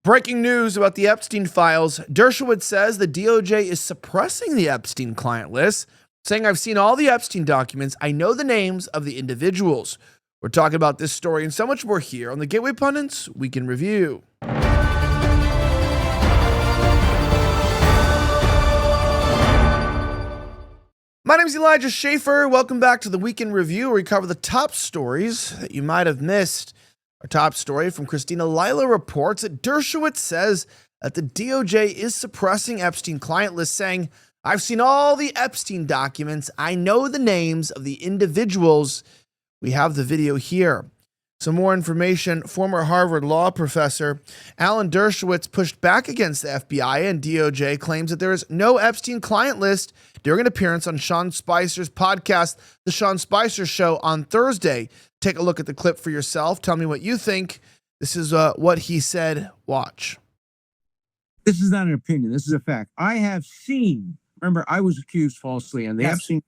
Breaking news about the Epstein files. Dershowitz says the DOJ is suppressing the Epstein client list, saying, "I've seen all the Epstein documents. I know the names of the individuals." We're talking about this story and so much more here on the Gateway Pundits Week in Review. My name is Elijah Schaffer. Welcome back to the Week in Review, where we cover the top stories that you might have missed. Our top story from Christina Lila reports that Dershowitz says that the DOJ is suppressing Epstein client list, saying, "I've seen all the Epstein documents. I know the names of the individuals." We have the video here. Some more information. Former Harvard law professor Alan Dershowitz pushed back against the FBI and DOJ claims that there is no Epstein client list during an appearance on Sean Spicer's podcast, The Sean Spicer Show, on Thursday. Take a look at the clip for yourself. Tell me what you think. This is what he said. Watch. This is not an opinion. This is a fact. I have seen, remember, I was accused falsely on the Epstein,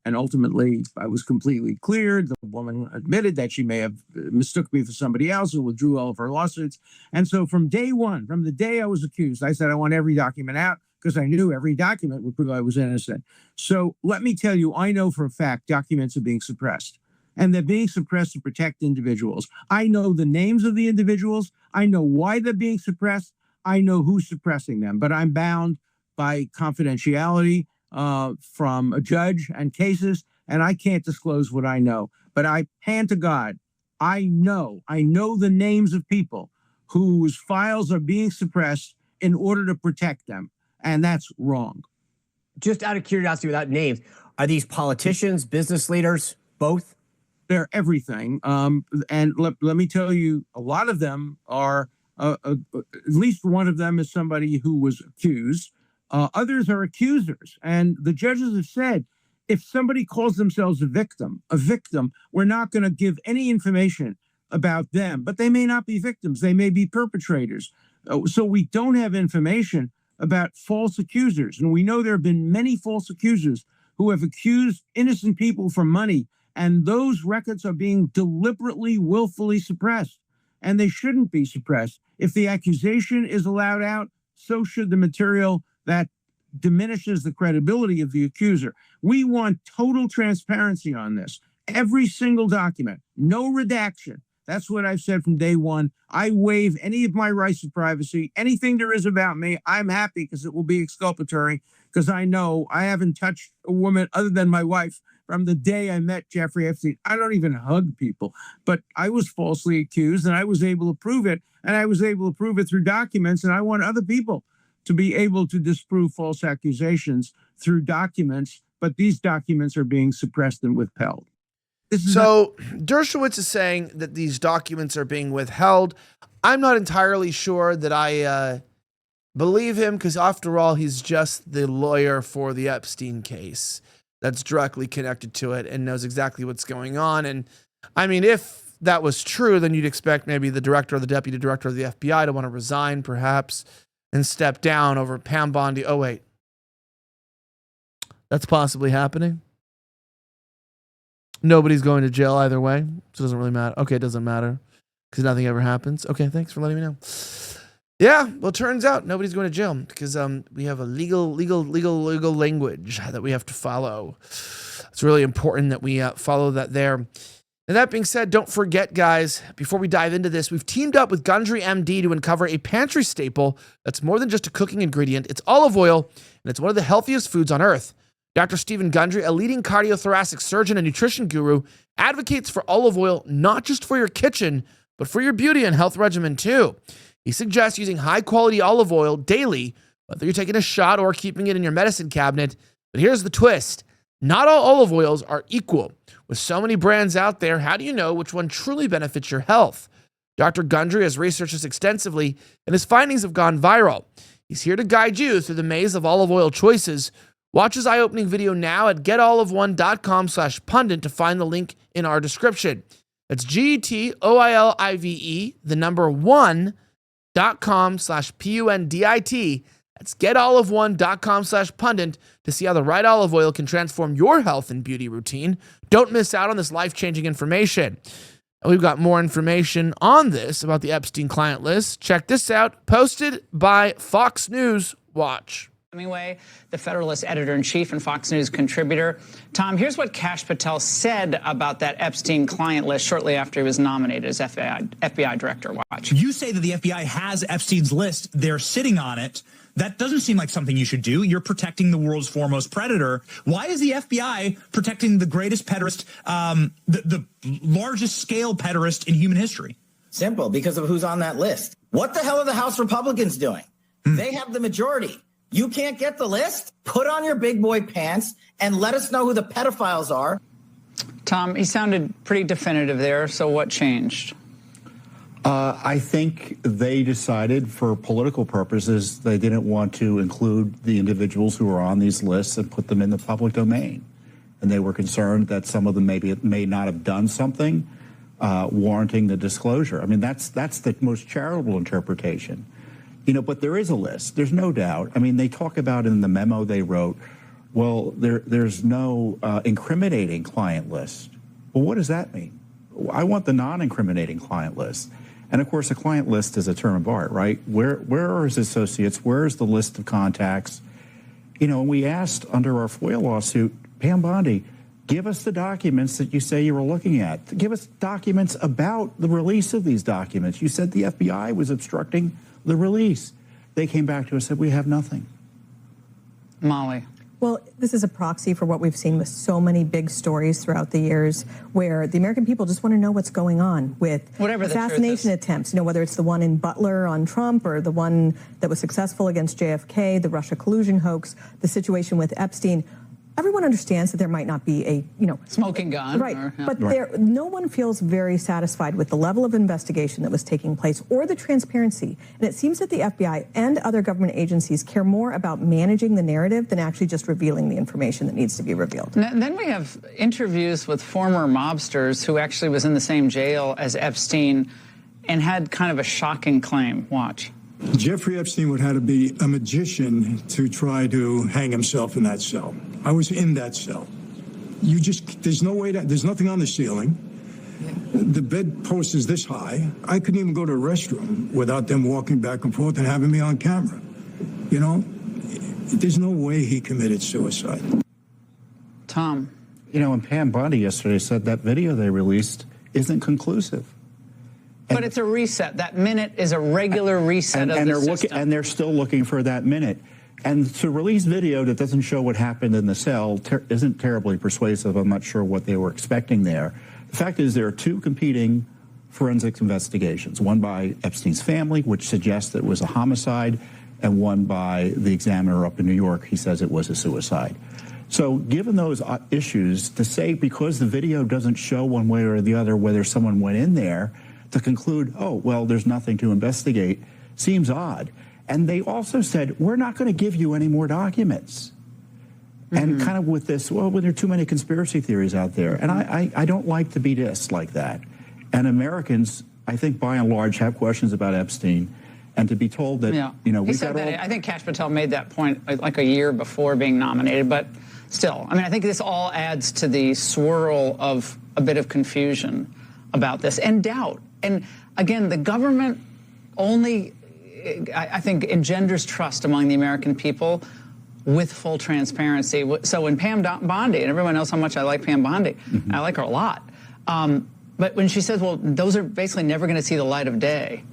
and ultimately I was completely cleared. The woman admitted that she may have mistook me for somebody else and withdrew all of her lawsuits. And so from day one, from the day I was accused, I said I want every document out because I knew every document would prove I was innocent. So let me tell you, I know for a fact documents are being suppressed. And they're being suppressed to protect individuals. I know the names of the individuals. I know why they're being suppressed. I know who's suppressing them. But I'm bound by confidentiality from a judge and cases, and I can't disclose what I know. But I hand to God, I know the names of people whose files are being suppressed in order to protect them. And that's wrong. Just out of curiosity, without names, are these politicians, business leaders, both? They're everything. And let me tell you, a lot of them are, at least one of them is somebody who was accused. Others are accusers. And the judges have said, if somebody calls themselves a victim, we're not going to give any information about them. But they may not be victims. They may be perpetrators. So we don't have information about false accusers. And we know there have been many false accusers who have accused innocent people for money. And those records are being deliberately, willfully suppressed. And they shouldn't be suppressed. If the accusation is allowed out, so should the material that diminishes the credibility of the accuser. We want total transparency on this. Every single document, no redaction. That's what I've said from day one. I waive any of my rights of privacy. Anything there is about me, I'm happy because it will be exculpatory, because I know I haven't touched a woman other than my wife from the day I met Jeffrey Epstein. I don't even hug people, but I was falsely accused and I was able to prove it. And I was able to prove it through documents. And I want other people to be able to disprove false accusations through documents. But these documents are being suppressed and withheld. So Dershowitz is saying that these documents are being withheld. I'm not entirely sure that I believe him, because after all, he's just the lawyer for the Epstein case that's directly connected to it and knows exactly what's going on. And I mean, if that was true, then you'd expect maybe the director or the deputy director of the FBI to want to resign, perhaps, and step down over Pam Bondi. Oh, wait. That's possibly happening. Nobody's going to jail either way, so it doesn't really matter. Okay, it doesn't matter because nothing ever happens. Okay, thanks for letting me know. Yeah, well, it turns out nobody's going to jail because we have a legal language that we have to follow. It's really important that we follow that there. And that being said, don't forget, guys, before we dive into this, we've teamed up with Gundry MD to uncover a pantry staple that's more than just a cooking ingredient. It's olive oil, and it's one of the healthiest foods on earth. Dr. Stephen Gundry, a leading cardiothoracic surgeon and nutrition guru, advocates for olive oil not just for your kitchen, but for your beauty and health regimen too. He suggests using high-quality olive oil daily, whether you're taking a shot or keeping it in your medicine cabinet. But here's the twist. Not all olive oils are equal. With so many brands out there, how do you know which one truly benefits your health? Dr. Gundry has researched this extensively, and his findings have gone viral. He's here to guide you through the maze of olive oil choices. Watch his eye-opening video now at getolive1.com/pundit to find the link in our description. That's GETOILIVE, the number 1.com/PUNDIT. That's getolive1.com/pundit to see how the right olive oil can transform your health and beauty routine. Don't miss out on this life-changing information. We've got more information on this about the Epstein client list. Check this out, posted by Fox News Watch. Hemingway, the Federalist editor-in-chief and Fox News contributor. Tom, here's what Kash Patel said about that Epstein client list shortly after he was nominated as FBI director. Watch. You say that the FBI has Epstein's list. They're sitting on it. That doesn't seem like something you should do. You're protecting the world's foremost predator. Why is the FBI protecting the greatest pederast, the largest scale pederast in human history? Simple, because of who's on that list. What the hell are the House Republicans doing? They have the majority. You can't get the list? Put on your big boy pants and let us know who the pedophiles are. Tom, he sounded pretty definitive there. So what changed? I think they decided for political purposes they didn't want to include the individuals who are on these lists and put them in the public domain. And they were concerned that some of them may not have done something warranting the disclosure. I mean, that's the most charitable interpretation. You know, but there is a list. There's no doubt. I mean, they talk about in the memo they wrote, well, there's no incriminating client list. Well, what does that mean? I want the non-incriminating client list. And of course, a client list is a term of art, right? Where are his associates? Where is the list of contacts? You know, we asked under our FOIA lawsuit, Pam Bondi, give us the documents that you say you were looking at. Give us documents about the release of these documents. You said the FBI was obstructing the release. They came back to us and said, we have nothing. Molly. Well, this is a proxy for what we've seen with so many big stories throughout the years where the American people just want to know what's going on with whatever assassination attempts, you know, whether it's the one in Butler on Trump or the one that was successful against JFK, the Russia collusion hoax, the situation with Epstein. Everyone understands that there might not be a, you know, smoking gun. Right. Or, yeah. But no one feels very satisfied with the level of investigation that was taking place or the transparency. And it seems that the FBI and other government agencies care more about managing the narrative than actually just revealing the information that needs to be revealed. And then we have interviews with former mobsters who actually was in the same jail as Epstein and had kind of a shocking claim. Watch. Jeffrey Epstein would have to be a magician to try to hang himself in that cell. I was in that cell. There's no way there's nothing on the ceiling. The bedpost is this high. I couldn't even go to a restroom without them walking back and forth and having me on camera. You know, there's no way he committed suicide. Tom. You know, and Pam Bondi yesterday said that video they released isn't conclusive. But it's a reset. That minute is a regular reset of the system. And they're still looking for that minute. And to release video that doesn't show what happened in the cell isn't terribly persuasive. I'm not sure what they were expecting there. The fact is there are two competing forensic investigations, one by Epstein's family, which suggests that it was a homicide, and one by the examiner up in New York. He says it was a suicide. So given those issues, to say because the video doesn't show one way or the other whether someone went in there, to conclude, oh, well, there's nothing to investigate, seems odd. And they also said, we're not going to give you any more documents. And kind of with this, well, there are too many conspiracy theories out there. And I don't like to be dissed like that. And Americans, I think, by and large, have questions about Epstein. And to be told that, you know, he said that, I think Kash Patel made that point like a year before being nominated. But still, I mean, I think this all adds to the swirl of a bit of confusion about this and doubt. And again, the government only, I think, engenders trust among the American people with full transparency. So when Pam Bondi, and everyone knows how much I like Pam Bondi, I like her a lot. But when she says, well, those are basically never going to see the light of day.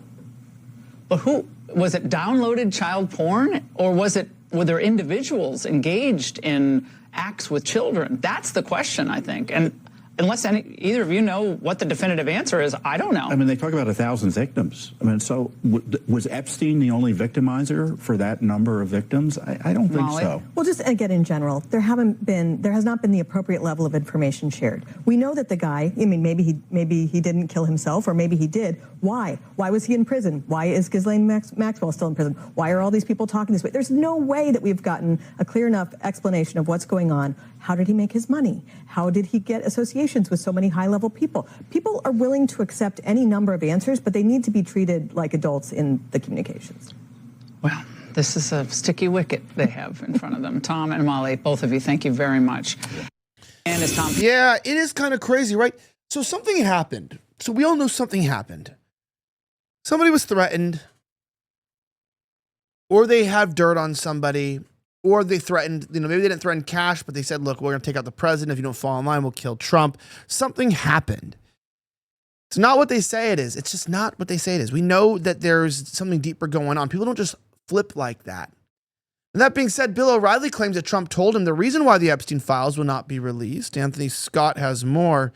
But who, was it downloaded child porn? Or were there individuals engaged in acts with children? That's the question, I think. And unless either of you know what the definitive answer is, I don't know. I mean, they talk about 1,000 victims. I mean, so was Epstein the only victimizer for that number of victims? I don't think so. Well, just again, in general, there has not been the appropriate level of information shared. We know that the guy, I mean, maybe he didn't kill himself, or maybe he did. Why? Why was he in prison? Why is Ghislaine Maxwell still in prison? Why are all these people talking this way? There's no way that we've gotten a clear enough explanation of what's going on. How did he make his money? How did he get associations with so many high-level people? People are willing to accept any number of answers, but they need to be treated like adults in the communications. Well, this is a sticky wicket they have in front of them. Tom and Molly, both of you, thank you very much. And as Tom... Yeah, it is kind of crazy, right? So something happened So we all know something happened. Somebody was threatened, or they have dirt on somebody, or they threatened, maybe they didn't threaten cash, but they said, look, we're going to take out the president. If you don't fall in line, we'll kill Trump. Something happened. It's not what they say it is. It's just not what they say it is. We know that there's something deeper going on. People don't just flip like that. And that being said, Bill O'Reilly claims that Trump told him the reason why the Epstein files will not be released. Anthony Scott has more.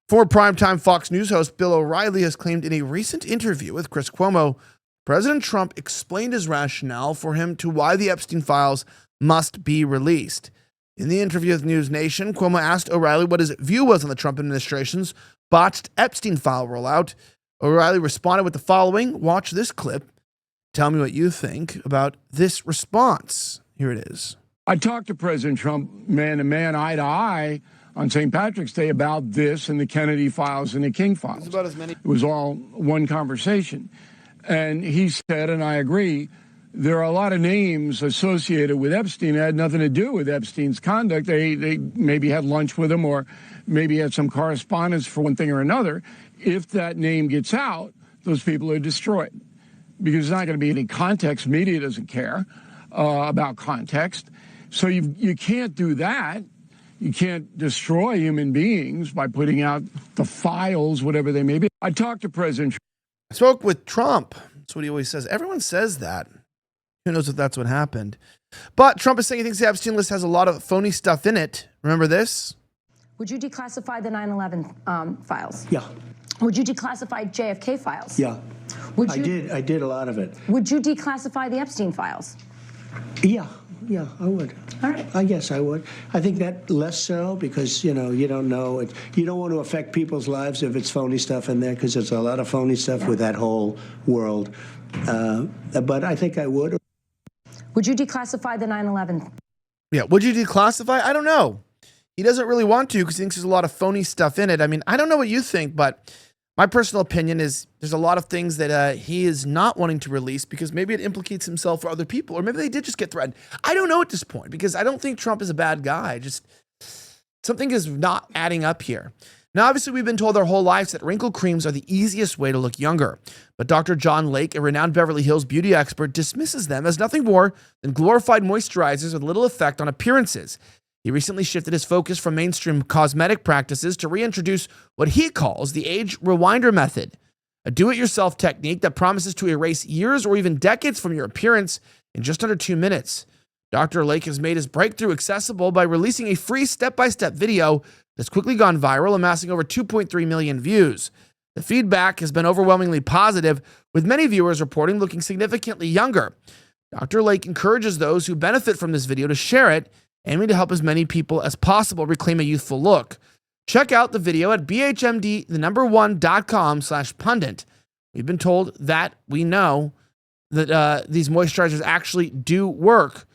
Former primetime Fox News host Bill O'Reilly has claimed in a recent interview with Chris Cuomo, President Trump explained his rationale for him to why the Epstein files must be released. In the interview with News Nation, Cuomo asked O'Reilly what his view was on the Trump administration's botched Epstein file rollout. O'Reilly responded with the following. Watch this clip. Tell me what you think about this response. Here it is. I talked to President Trump man to man, eye to eye, on St. Patrick's Day about this and the Kennedy files and the King files. About as many. It was all one conversation. And he said, and I agree, there are a lot of names associated with Epstein that had nothing to do with Epstein's conduct. They maybe had lunch with him or maybe had some correspondence for one thing or another. If that name gets out, those people are destroyed because there's not going to be any context. Media doesn't care about context. So you can't do that. You can't destroy human beings by putting out the files, whatever they may be. I talked to President Trump. I spoke with Trump. That's what he always says. Everyone says that. Who knows if that's what happened? But Trump is saying he thinks the Epstein list has a lot of phony stuff in it. Remember this? Would you declassify the 9/11 files? Yeah. Would you declassify JFK files? Yeah. Would you, I did a lot of it. Would you declassify the Epstein files? Yeah, I would. All right. I guess I would. I think that less so because, you don't know it. You don't want to affect people's lives if it's phony stuff in there because there's a lot of phony stuff with that whole world. But I think I would. Would you declassify the 9/11? Yeah. Would you declassify? I don't know. He doesn't really want to because he thinks there's a lot of phony stuff in it. I mean, I don't know what you think, but my personal opinion is there's a lot of things that he is not wanting to release because maybe it implicates himself or other people, or maybe they did just get threatened. I don't know at this point because I don't think Trump is a bad guy. Just something is not adding up here. Now, obviously, we've been told our whole lives that wrinkle creams are the easiest way to look younger. But Dr. John Lake, a renowned Beverly Hills beauty expert, dismisses them as nothing more than glorified moisturizers with little effect on appearances. He recently shifted his focus from mainstream cosmetic practices to reintroduce what he calls the age rewinder method, a do-it-yourself technique that promises to erase years or even decades from your appearance in just under 2 minutes. Dr. Lake has made his breakthrough accessible by releasing a free step-by-step video that's quickly gone viral, amassing over 2.3 million views. The feedback has been overwhelmingly positive, with many viewers reporting looking significantly younger. Dr. Lake encourages those who benefit from this video to share it, aiming to help as many people as possible reclaim a youthful look. Check out the video at bhmd1.com/pundit. We've been told that we know that these moisturizers actually do work.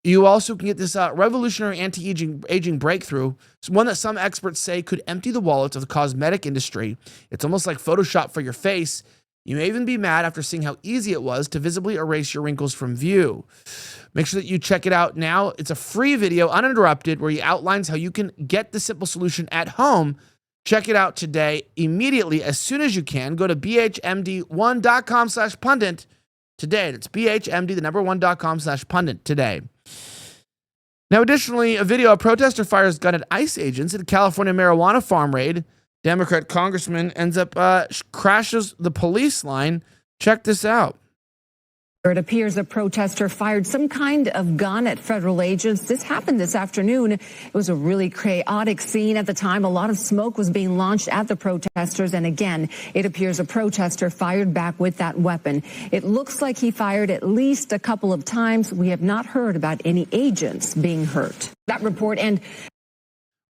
You also can get this revolutionary anti-aging breakthrough, one that some experts say could empty the wallets of the cosmetic industry. It's almost like Photoshop for your face. You may even be mad after seeing how easy it was to visibly erase your wrinkles from view. Make sure that you check it out now. It's a free video, uninterrupted, where he outlines how you can get the simple solution at home. Check it out today, immediately, as soon as you can. Go to bhmd1.com/pundit today. That's bhmd1.com/pundit today. Now, additionally, a video of protester fires gun at ICE agents at a California marijuana farm raid. Democrat congressman ends up crashes the police line. Check this out. It appears a protester fired some kind of gun at federal agents. This happened this afternoon. It was a really chaotic scene at the time. A lot of smoke was being launched at the protesters. And again, it appears a protester fired back with that weapon. It looks like he fired at least a couple of times. We have not heard about any agents being hurt. That report and...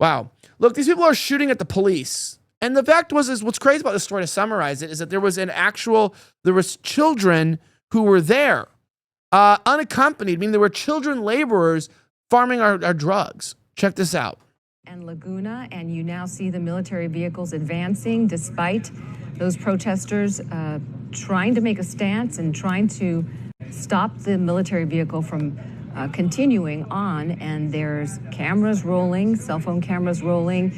Wow. Look, these people are shooting at the police. And the fact is what's crazy about this story, to summarize it, is that there was children who were there, unaccompanied, meaning there were children laborers farming our drugs. Check this out. And Laguna, and you now see the military vehicles advancing despite those protesters trying to make a stance and trying to stop the military vehicle from continuing on. And there's cameras rolling, cell phone cameras rolling,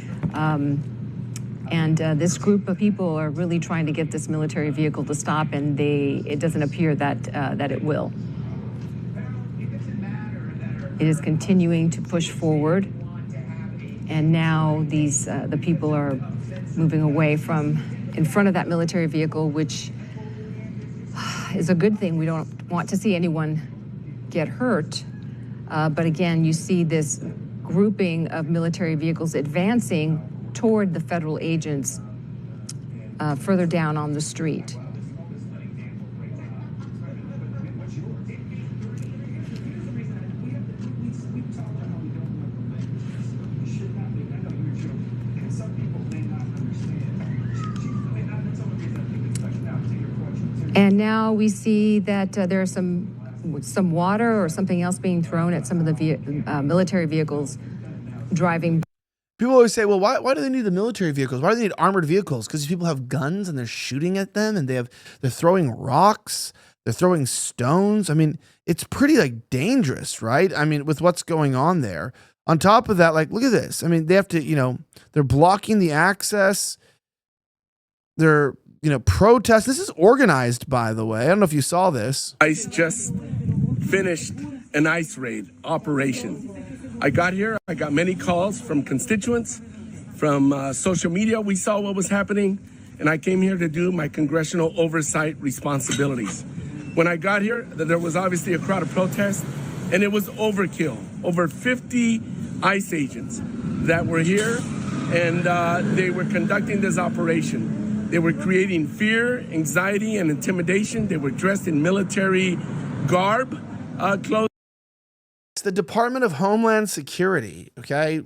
And this group of people are really trying to get this military vehicle to stop, and it doesn't appear that it will. It is continuing to push forward, and now the people are moving away from in front of that military vehicle, which is a good thing. We don't want to see anyone get hurt. But again, you see this grouping of military vehicles advancing toward the federal agents further down on the street. And now we see that there are some water or something else being thrown at some of the military vehicles driving. People always say, well, why do they need the military vehicles? Why do they need armored vehicles? Because these people have guns and they're shooting at them, and they're throwing rocks, they're throwing stones. I mean, it's pretty dangerous, right? I mean, with what's going on there. On top of that, look at this. I mean, they have to, they're blocking the access. They're protests. This is organized, by the way. I don't know if you saw this. ICE just finished an ICE raid operation. I got here. I got many calls from constituents, from social media. We saw what was happening, and I came here to do my congressional oversight responsibilities. When I got here, there was obviously a crowd of protest, and it was overkill. Over 50 ICE agents that were here, and they were conducting this operation. They were creating fear, anxiety, and intimidation. They were dressed in military garb, clothes. It's the Department of Homeland Security, okay?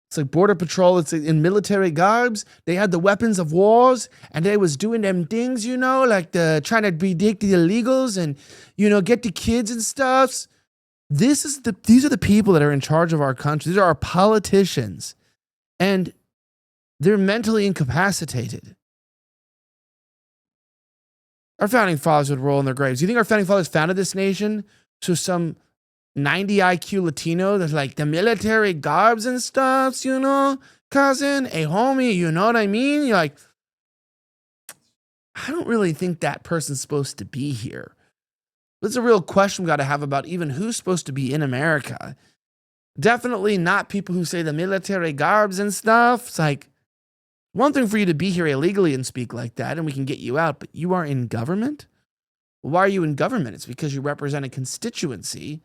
It's like Border Patrol. It's in military garbs. They had the weapons of wars, and they was doing them things, trying to predict the illegals and, get the kids and stuff. These are the people that are in charge of our country. These are our politicians. And they're mentally incapacitated. Our founding fathers would roll in their graves. You think our founding fathers founded this nation so some 90 IQ Latino that's like the military garbs and stuff, cousin, hey homie, you know what I mean? You're like, I don't really think that person's supposed to be here. That's a real question we got to have about even who's supposed to be in America. Definitely not people who say the military garbs and stuff. It's like, one thing for you to be here illegally and speak like that, and we can get you out, but you are in government? Well, why are you in government? It's because you represent a constituency.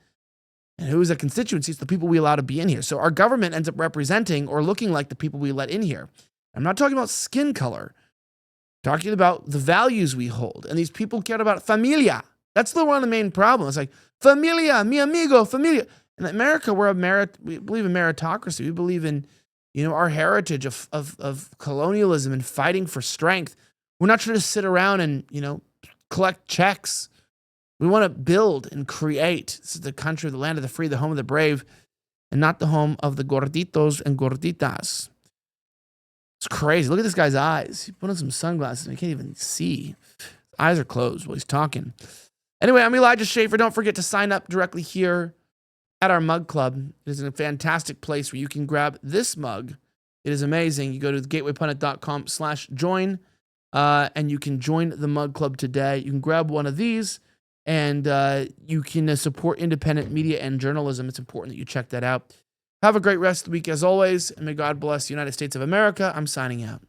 And who is that constituency? It's the people we allow to be in here. So our government ends up representing or looking like the people we let in here. I'm not talking about skin color. I'm talking about the values we hold. And these people care about familia. That's one of the main problems. It's like, familia, mi amigo, familia. In America, we believe in meritocracy. We believe in our heritage of colonialism and fighting for strength. We're not trying to sit around and, collect checks. We want to build and create. This is the country, the land of the free, the home of the brave, and not the home of the gorditos and gorditas. It's crazy. Look at this guy's eyes. He put on some sunglasses and he can't even see. His eyes are closed while he's talking. Anyway, I'm Elijah Schaffer. Don't forget to sign up directly here at our mug club. It is a fantastic place where you can grab this mug. It is amazing. You go to gatewaypundit.com/join, and you can join the mug club today. You can grab one of these, and you can support independent media and journalism. It's important that you check that out. Have a great rest of the week as always, and may God bless the United States of America. I'm signing out.